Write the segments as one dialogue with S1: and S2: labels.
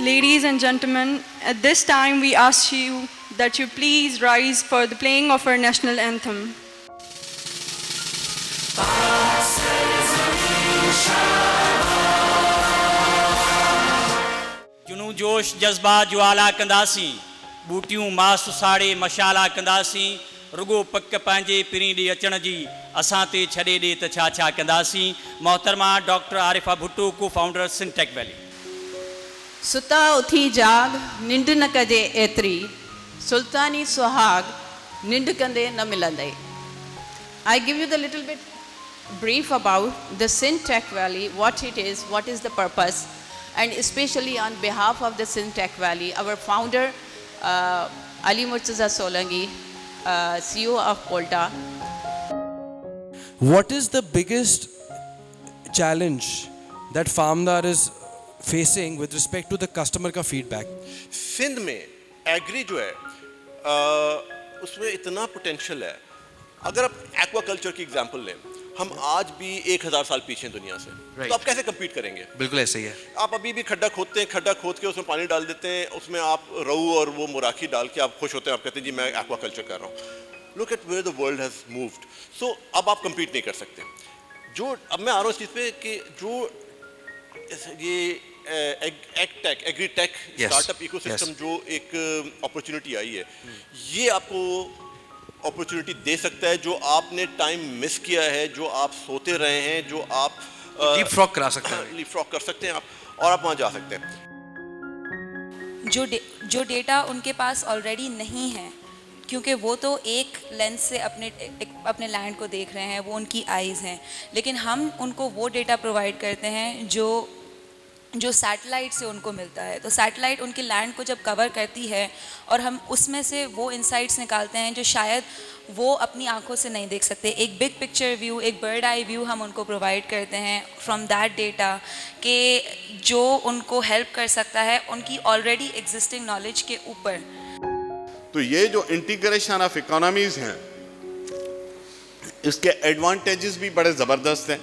S1: Ladies and gentlemen, at this time we ask you that you please rise for the playing of our national anthem.
S2: जुनू जोश जज्बा ज्वाला कंदासी बूटियूं मास साड़े मशाला कंदासी रुगो पक पंहिंजे पिरी ॾे अचण जी असां ते छॾे ॾे त छा छा कंदासी। मोहतरमा डॉक्टर आरिफा भुट्टो को फाउंडर सिंटेक वैली।
S3: सुता उथी जाग निंड न कजे एतरी सुल्तानी सुहाग निंड कंदे न मिलंदे। I give you the little bit brief about the Sintech Valley, what it is, what is the purpose, and especially on behalf of the Sintech Valley, our founder Ali Murtaza Solangi, CEO of Polta.
S4: What is the biggest challenge that Farmdar is facing with respect to the customer का feedback?
S5: Sindh में agree जो है उसमें इतना potential है। अगर आप aquaculture की एग्जांपल लें, हम आज भी 1000 साल पीछे हैं दुनिया से, तो आप कैसे कम्पीट करेंगे?
S6: बिल्कुल ऐसे ही है।
S5: आप अभी भी खड्डा खोदते हैं, खड्डा खोद के उसमें पानी डाल देते हैं, उसमें आप रहू और वो मुराखी डाल के आप खुश होते हैं, आप कहते हैं जी मैं एक्वाकल्चर कर रहा हूँ। Look at where the world has moved. So अब आप कम्पीट नहीं कर सकते। जो अब मैं आ रहा हूँ इस चीज़ पे कि जो ये एग्रीटेक स्टार्टअप इकोसिस्टम जो एक अपॉर्चुनिटी आई है, ये आपको अपॉर्चुनिटी दे सकता है। जो आपने टाइम मिस किया है, जो आप सोते रहे हैं, जो आप
S6: लीपफ्रॉग करा सकते हैं,
S5: लीपफ्रॉग कर सकते हैं आप और आप वहाँ जा सकते हैं।
S7: जो डेटा उनके पास ऑलरेडी नहीं है, क्योंकि वो तो एक लेंस से अपने लैंड को देख रहे हैं, वो उनकी आइज़ हैं, लेकिन हम उनको वो डेटा प्रोवाइड करते हैं जो सैटेलाइट से उनको मिलता है। तो सैटेलाइट उनके लैंड को जब कवर करती है और हम उसमें से वो इंसाइट्स निकालते हैं जो शायद वो अपनी आंखों से नहीं देख सकते। एक बिग पिक्चर व्यू, एक बर्ड आई व्यू हम उनको प्रोवाइड करते हैं फ्रॉम दैट डेटा कि जो उनको हेल्प कर सकता है उनकी ऑलरेडी एग्जिस्टिंग नॉलेज के ऊपर।
S8: तो ये जो इंटीग्रेशन ऑफ इकोनॉमीज हैं, इसके एडवांटेजेस भी बड़े ज़बरदस्त हैं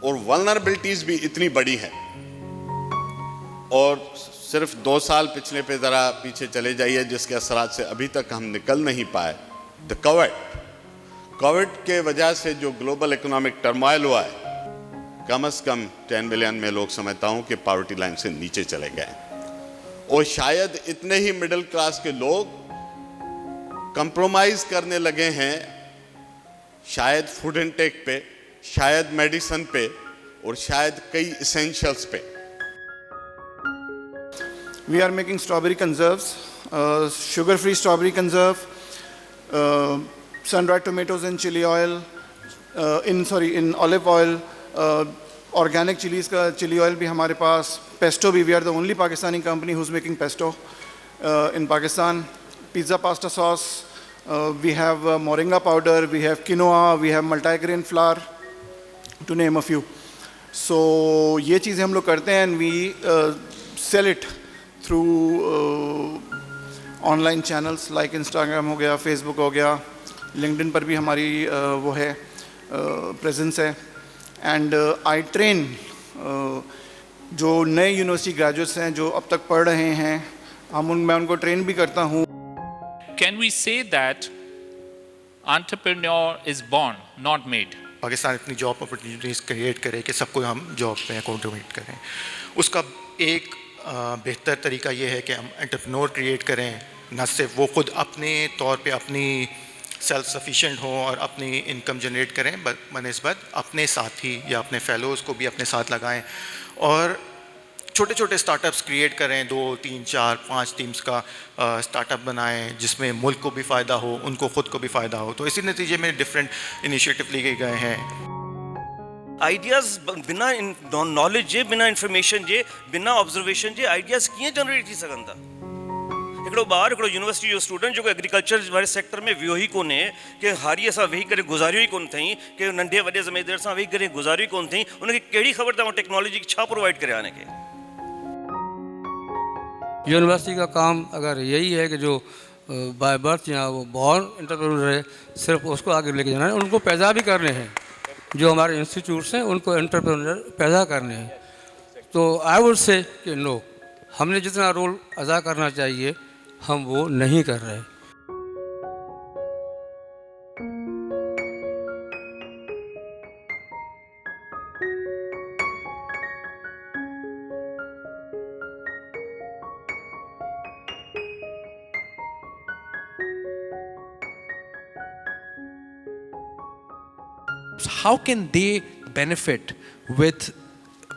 S8: और वल्नरेबिलिटीज़ भी इतनी बड़ी हैं। और सिर्फ 2 साल पिछले पे ज़रा पीछे चले जाइए जिसके असरात से अभी तक हम निकल नहीं पाए। द कोविड के वजह से जो ग्लोबल इकोनॉमिक टर्मोइल हुआ है, कम से कम 10 मिलियन में लोग समझता हूँ कि पॉवर्टी लाइन से नीचे चले गए और शायद इतने ही मिडिल क्लास के लोग कंप्रोमाइज़ करने लगे हैं, शायद फूड इनटेक पे, शायद मेडिसिन पे और शायद कई इसेंशियल्स पे।
S9: We are making strawberry conserves, sugar-free strawberry conserve, sun-dried tomatoes in chili oil, in olive oil, organic chilies का chili oil भी हमारे पास, pesto भी, we are the only Pakistani company who's making pesto in Pakistan, pizza pasta sauce, we have moringa powder, we have quinoa, we have multigrain flour, to name a few. So ये चीज़ें हम लोग करते हैं and we sell it through online channels like Instagram हो गया, Facebook हो गया, LinkedIn पर भी हमारी वो है presence है। and I train जो नए यूनिवर्सिटी ग्रेजुएट्स हैं जो अब तक पढ़ रहे हैं, मैं उनको ट्रेन भी करता हूँ।
S10: Can we say that entrepreneur is born, not made?
S11: Pakistan इतनी जॉब अपॉर्चुनिटीज़ क्रिएट करे कि सबको हम जॉब पे कंट्रीब्यूट करें। उसका एक बेहतर तरीका ये है कि हम एंटरप्रेन्योर क्रिएट करें, न सिर्फ वो खुद अपने तौर पे अपनी सेल्फ सफिशिएंट हों और अपनी इनकम जनरेट करें, बनस्बत अपने साथी या अपने फेलोज़ को भी अपने साथ लगाएं और छोटे छोटे स्टार्टअप्स क्रिएट करें। 2, 3, 4, 5 टीम्स का स्टार्टअप बनाएं जिसमें मुल्क को भी फ़ायदा हो, उनको ख़ुद को भी फ़ायदा हो। तो इसी नतीजे में डिफरेंट इनिशिएटिव लिए गए हैं।
S12: आइडियाज़ बिना नॉलेज जे, बिना इंफॉर्मेशन जे, बिना ऑब्जर्वेशन जे आइडियाज़ कीअं जनरेट थी सघनि था। हिकिड़ो ॿारु, हिकिड़ो यूनिवर्सिटी जो स्टूडेंट जेको एग्रीकल्चर वारे सेक्टर में वियो ई कोन्हे, कि हारीअ सां वेही करे गुज़ारियो ई कोन अथई, कि नंढे वॾे ज़मींदार सां वेही करे गुज़ारियो ई कोन अथई, उनखे कहिड़ी ख़बर अथव टेक्नोलॉजी छा प्रोवाइड करे आने खे।
S13: यूनिवर्सिटी का काम अगर यही है कि जो बाय बर्थ या वो बॉर्न एंटरप्रेन्योर है, सिर्फ उसको आगे लेके जाना है, उनको पैदा भी करने हैं। जो हमारे इंस्टीट्यूट्स हैं उनको एंटरप्रेन्योर पैदा करने हैं। तो आई वुड से कि नो, हमने जितना रोल अदा करना चाहिए हम वो नहीं कर रहे।
S4: How can they benefit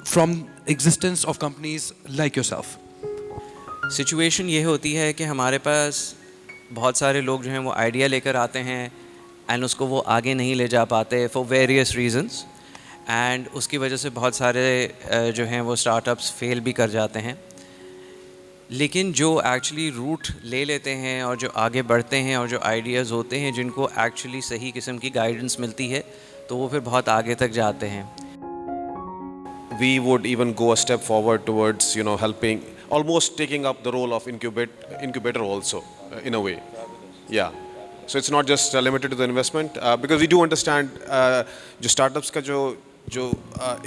S4: from existence of companies like yourself?
S14: Situation ये होती है कि हमारे पास बहुत सारे लोग जो हैं वो आइडिया लेकर आते हैं एंड उसको वो आगे नहीं ले जा पाते फॉर वेरियस रीजंस, एंड उसकी वजह से बहुत सारे जो हैं वो स्टार्टअप्स फेल भी कर जाते हैं। लेकिन जो एक्चुअली रूट ले लेते हैं और जो आगे बढ़ते हैं और जो आइडियाज़ होते हैं जिनको एक्चुअली सही किस्म की गाइडेंस मिलती है तो वो फिर बहुत आगे तक जाते हैं।
S15: We would even go a step forward towards, helping, almost taking up the role of incubator also, in a way. Yeah. So it's not just limited to the investment, because we do understand जो startups का जो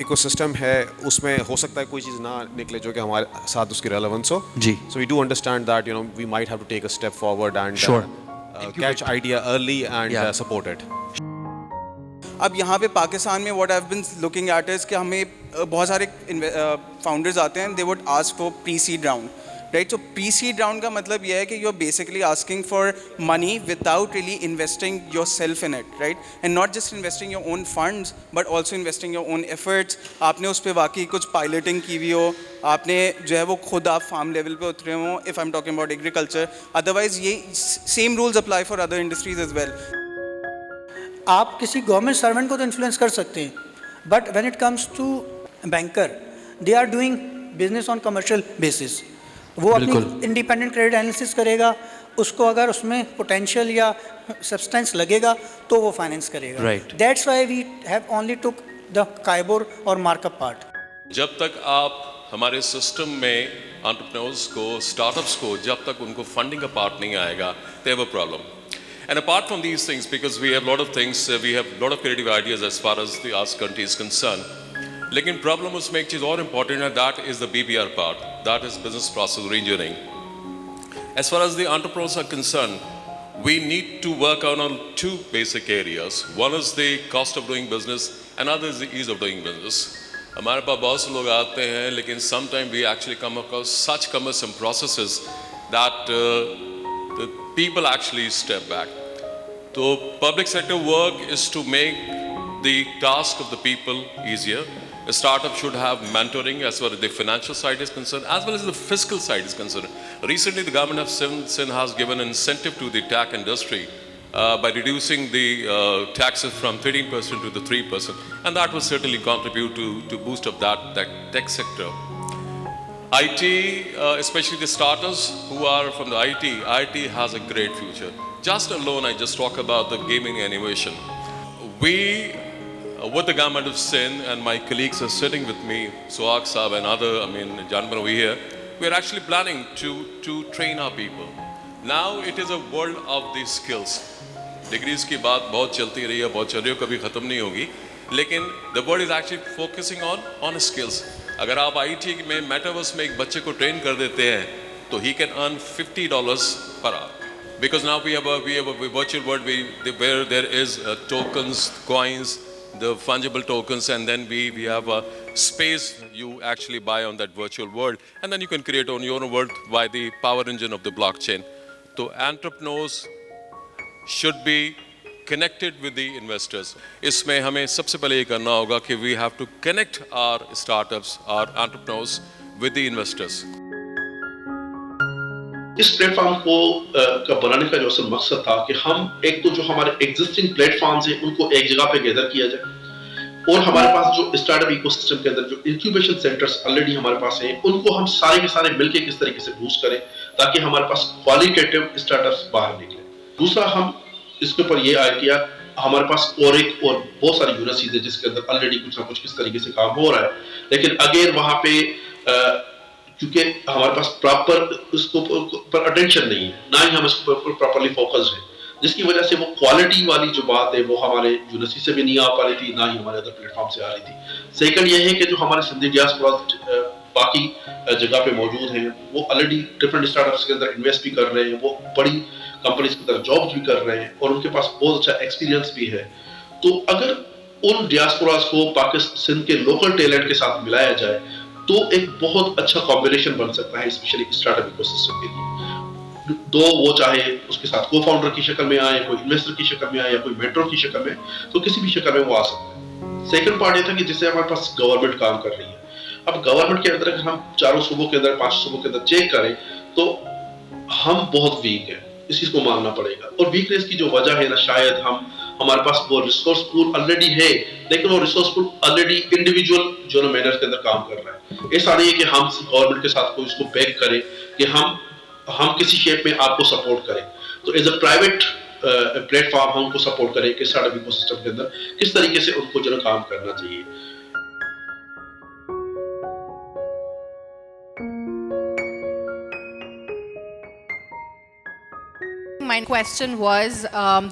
S15: ecosystem है उसमें हो सकता है कोई चीज़ ना निकले जो कि हमारे साथ उसकी relevance हो।
S4: जी।
S15: So we do understand that, we might have to take a step forward and
S4: Sure.
S15: catch idea early and support it.
S16: अब यहाँ पे पाकिस्तान में what I have been looking at is कि हमें बहुत सारे फाउंडर्स आते हैं, they would ask for pre seed round, right. So pre seed round का मतलब यह है कि you are basically asking for money without really investing yourself in it, right, and not just investing your own funds but also investing your own efforts. आपने उस पर वाकई कुछ पायलटिंग की हुई हो, आपने जो है वो खुद आप फार्म लेवल पे उतरे हो, if I am talking about agriculture. Otherwise ये same rules apply for other industries as well.
S17: आप किसी गवर्नमेंट सर्वेंट को तो इन्फ्लुएंस कर सकते हैं, but when it comes to banker they are doing business on commercial basis. वो अपनी इंडिपेंडेंट क्रेडिट एनालिसिस करेगा, उसको अगर उसमें पोटेंशियल या सब्सटेंस लगेगा तो वो फाइनेंस करेगा।
S14: Right.
S17: That's why we have only took the KIBOR और मार्कअप पार्ट।
S18: जब तक आप हमारे सिस्टम में एंटरप्रेन्योर्स को, स्टार्टअप्स को, जब तक उनको फंडिंग का पार्ट नहीं आएगा, they have a problem. And apart from these things, because we have a lot of things, we have a lot of creative ideas as far as the arts country is concerned. लेकिन problem उसमें एक चीज़ और important है, that is the BPR part, that is business process reengineering. As far as the entrepreneurs are concerned, we need to work on two basic areas. One is the cost of doing business, another is the ease of doing business. हमारे पास बहुत से लोग आते हैं, लेकिन sometimes we actually come across such cumbersome processes that the people actually step back. So public sector work is to make the task of the people easier. A startup should have mentoring as far as the financial side is concerned, as well as the fiscal side is concerned. Recently, the government of Sindh has given an incentive to the tech industry by reducing the taxes from 13% to the 3%, and that will certainly contribute to boost up that tech sector. IT, especially the starters who are from the IT has a great future. Just alone, I just talk about the gaming innovation. We, with the government of Sindh, and my colleagues are sitting with me, Suhag Saab and other, gentlemen over here, we are actually planning to train our people. Now it is a world of the skills. Degrees की बात बहुत चलती रही है, बहुत चल रही है, कभी ख़त्म नहीं होगी, लेकिन the world is actually focusing on skills. अगर आप IT में मेटावर्स में एक बच्चे को ट्रेन कर देते हैं तो he can earn $50 per hour. Because now we have a virtual world where there is tokens, coins, the fungible tokens, and then we have a space you actually buy on that virtual world, and then you can create on your own world by the power engine of the blockchain. So entrepreneurs should be connected with the investors. इसमें हमें सबसे पहले ये करना होगा कि we have to connect our startups, our entrepreneurs with the investors.
S5: इस platform को का बनाने का जो असल मकसद था कि हम एक तो जो हमारे एग्जिस्टिंग प्लेटफॉर्म्स हैं उनको एक जगह पे गैदर किया जाए, और हमारे पास जो स्टार्टअप इकोसिस्टम के अंदर जो इंक्यूबेशन सेंटर्स ऑलरेडी हमारे पास हैं उनको हम सारे के सारे मिलके किस तरीके से बूस्ट करें ताकि हमारे पास क्वालिटेटिव स्टार्टअप्स बाहर निकले। दूसरा, हम इसके ऊपर ये आया किया, हमारे पास और बहुत सारी यूनिवर्सिटीज है जिसके अंदर ऑलरेडी कुछ ना कुछ किस तरीके से काम हो रहा है, लेकिन अगेन वहाँ पे क्योंकि हमारे पास प्रॉपर उसको पर अटेंशन नहीं है, ना ही हम इसको प्रॉपर्ली फोकस्ड हैं, जिसकी वजह से वो क्वालिटी वाली जो बात है वो हमारे यूनिवर्सिटी से भी नहीं आ पा रही थी, ना ही हमारे अदर प्लेटफॉर्म से आ रही थी। सेकंड ये है कि जो हमारे सिंधी डियास्पोरा बाकी
S19: बाकी जगह पे मौजूद हैं, वो ऑलरेडी डिफरेंट स्टार्टअप्स के अंदर इन्वेस्ट भी कर रहे हैं, वो बड़ी कंपनीज की तरह जॉब्स भी कर रहे हैं और उनके पास बहुत अच्छा एक्सपीरियंस भी है। तो अगर उन डियास्पोरास को पाकिस्तान के लोकल टैलेंट के साथ मिलाया जाए तो एक बहुत अच्छा कॉम्बिनेशन बन सकता है, स्पेशली स्टार्टअप इकोसिस्टम के लिए। दो वो चाहे उसके साथ को फाउंडर की शक्ल में आए, कोई इन्वेस्टर की शक्ल में आए या कोई मेंटर की शक्ल में, तो किसी भी शक्ल में वो आ सकता है। सेकंड पार्ट ये था कि जिससे हमारे पास गवर्नमेंट काम कर रही है। अब गवर्नमेंट के अंदर अगर हम 4 सूबों के अंदर 5 सूबों के अंदर चेक करें तो हम बहुत वीक है, इस चीज को मानना पड़ेगा। और वीकनेस की जो वजह है ना, शायद हमारे पास वो रिसोर्स पूल ऑलरेडी है, लेकिन वो रिसोर्स पूल ऑलरेडी इंडिविजुअल जो ना मैनर के अंदर काम कर रहा है। ऐसा नहीं है कि हम गवर्नमेंट के साथ कोई इसको बैक करें कि हम किसी शेप में आपको सपोर्ट करें। तो एज अ प्राइवेट प्लेटफॉर्म हम उनको सपोर्ट करें कि स्टार्टअप इकोसिस्टम के अंदर किस तरीके से उनको जो काम करना चाहिए।
S20: My question was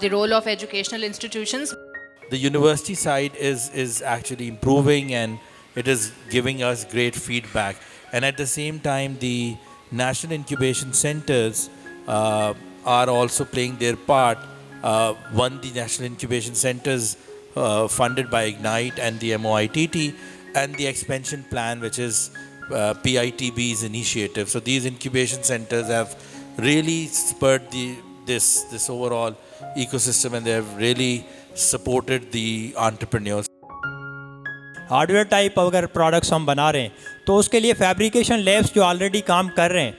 S20: the role of educational institutions.
S21: The university side is actually improving and it is giving us great feedback. And at the same time, the national incubation centers are also playing their part. One, the national incubation centers funded by Ignite and the MOITT, and the expansion plan, which is PITB's initiative. So these incubation centers have really spurred this overall ecosystem, and they have really supported the entrepreneurs.
S22: Hardware type अगर products हम बना रहे हैं तो उसके लिए fabrication labs जो already काम कर रहे हैं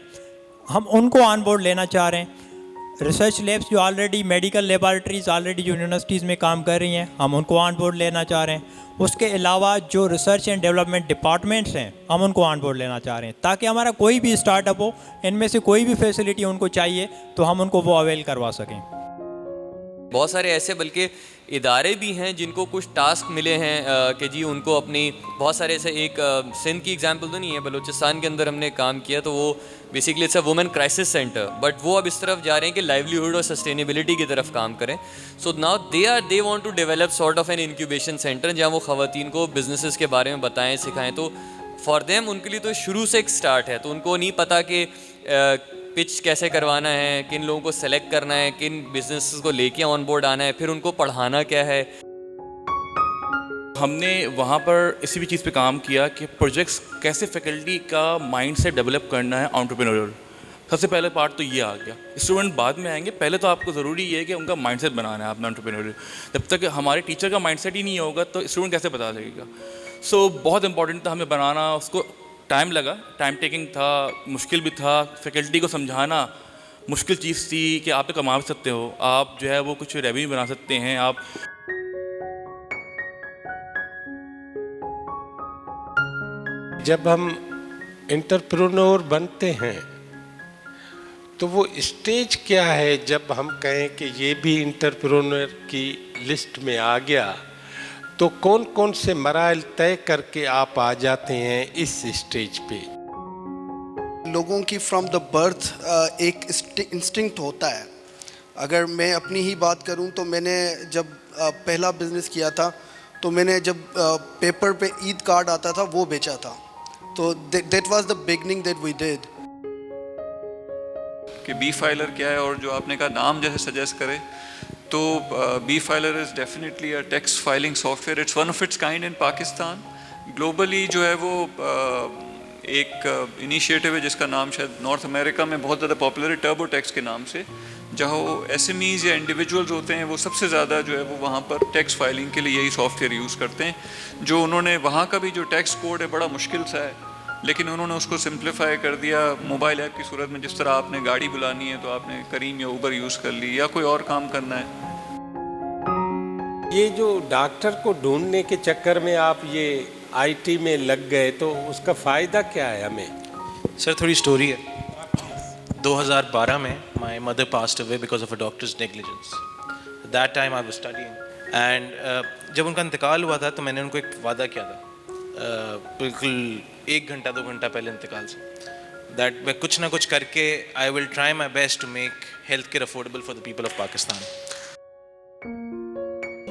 S22: हम उनको ऑन बोर्ड लेना चाह रहे हैं। रिसर्च लैब्स जो ऑलरेडी मेडिकल लेबॉरेटरीज ऑलरेडी जो यूनिवर्सिटीज़ में काम कर रही हैं हम उनको ऑन बोर्ड लेना चाह रहे हैं। उसके अलावा जो रिसर्च एंड डेवलपमेंट डिपार्टमेंट्स हैं हम उनको ऑन बोर्ड लेना चाह रहे हैं, ताकि हमारा कोई भी स्टार्टअप हो, इनमें से कोई भी फैसिलिटी उनको चाहिए तो हम उनको वो अवेल करवा सकें।
S14: बहुत सारे ऐसे बल्कि इदारे भी हैं जिनको कुछ टास्क मिले हैं कि जी उनको अपनी बहुत सारे ऐसे, एक सिंध की एग्जांपल तो नहीं है, बलूचिस्तान के अंदर हमने काम किया तो वो basically it's a women crisis centre, but वो अब इस तरफ जा रहे हैं कि लाइवलीहुड और सस्टेनेबिलिटी की तरफ काम करें। So now they want to develop sort of an incubation centre जहाँ वो ख़वातीन को बिजनेसेस के बारे में बताएं, सिखाएं। तो फॉर देम उनके लिए तो शुरू से एक स्टार्ट है, तो उनको नहीं पता कि पिच कैसे करवाना है, किन लोगों को सेलेक्ट करना है, किन बिजनेसेस को लेके ऑन बोर्ड आना है, फिर उनको पढ़ाना क्या है।
S23: हमने वहाँ पर इसी भी चीज़ पे काम किया कि प्रोजेक्ट्स कैसे फैकल्टी का माइंडसेट डेवलप करना है एंटरप्रेन्योरियल। सबसे पहले पार्ट तो ये आ गया, स्टूडेंट बाद में आएंगे, पहले तो आपको ज़रूरी ये है कि उनका माइंडसेट बनाना है अपना एंटरप्रेन्योरियल। जब तक हमारे टीचर का माइंडसेट ही नहीं होगा तो स्टूडेंट कैसे बता सकेगा। सो बहुत इंपॉर्टेंट था हमें बनाना, उसको टाइम लगा, टाइम टेकिंग था, मुश्किल भी था। फैकल्टी को समझाना मुश्किल चीज़ थी कि आप तो कमा भी सकते हो, आप जो है वो कुछ रेवेन्यू बना सकते हैं। आप
S24: जब हम एंटरप्रेन्योर बनते हैं तो वो स्टेज क्या है जब हम कहें कि ये भी एंटरप्रेन्योर की लिस्ट में आ गया, तो कौन कौन से मराइल तय करके आप आ जाते हैं इस स्टेज पे?
S25: लोगों की फ्रॉम द बर्थ एक इंस्टिंक्ट होता है। अगर मैं अपनी ही बात करूं तो मैंने जब पहला बिजनेस किया था तो मैंने जब पेपर पे ईद कार्ड आता था वो बेचा था, तो that was the beginning that we did.
S26: कि बी फाइलर क्या है, और जो आपने कहा नाम जैसे सजेस्ट करे तो Befiler is definitely a text filing software, it's one of its kind in Pakistan. Globally जो है वो एक इनिशिएटिव है जिसका नाम शायद नॉर्थ अमेरिका में बहुत ज़्यादा पॉपुलर है, टर्बो टेक्स्ट के नाम से, जहाँ वो एसएमईज़ या इंडिविजुअल्स होते हैं वो सबसे ज़्यादा जो है वो वहाँ पर टेक्स्ट फाइलिंग के लिए यही सॉफ्टवेयर यूज़ करते हैं। जो उन्होंने वहाँ का भी जो टेक्स्ट कोड है बड़ा मुश्किल सा है, लेकिन उन्होंने उसको सिंप्लीफाई कर दिया मोबाइल ऐप की सूरत में। जिस तरह आपने गाड़ी बुलानी है तो आपने करीम या उबर यूज़ कर ली, या कोई और काम करना है।
S24: ये जो डॉक्टर को ढूंढने के चक्कर में आप ये आईटी में लग गए, तो उसका फ़ायदा क्या है हमें?
S27: सर थोड़ी स्टोरी है। 2012 में my mother passed away because of a doctor's negligence. That time I was studying and जब उनका इंतकाल हुआ था तो मैंने उनको एक वादा किया था बिल्कुल 1 घंटा 2 घंटा पहले इंतकाल से, दैट मैं कुछ ना कुछ करके I will try my best to make health care affordable for the people of Pakistan.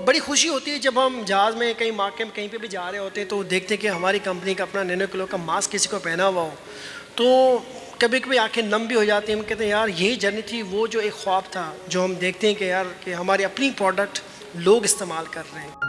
S1: बड़ी खुशी होती है जब हम जहाज़ में कहीं मार्केट में कहीं पे भी जा रहे होते हैं तो देखते हैं कि हमारी कंपनी का अपना नैनो किलो का मास्क किसी को पहना हुआ हो, तो कभी कभी आंखें नम भी हो जाती हैं। हम कहते हैं यार यही जर्नी थी, वो जो एक ख्वाब था जो हम देखते हैं कि यार कि हमारी अपनी प्रोडक्ट लोग इस्तेमाल कर रहे हैं।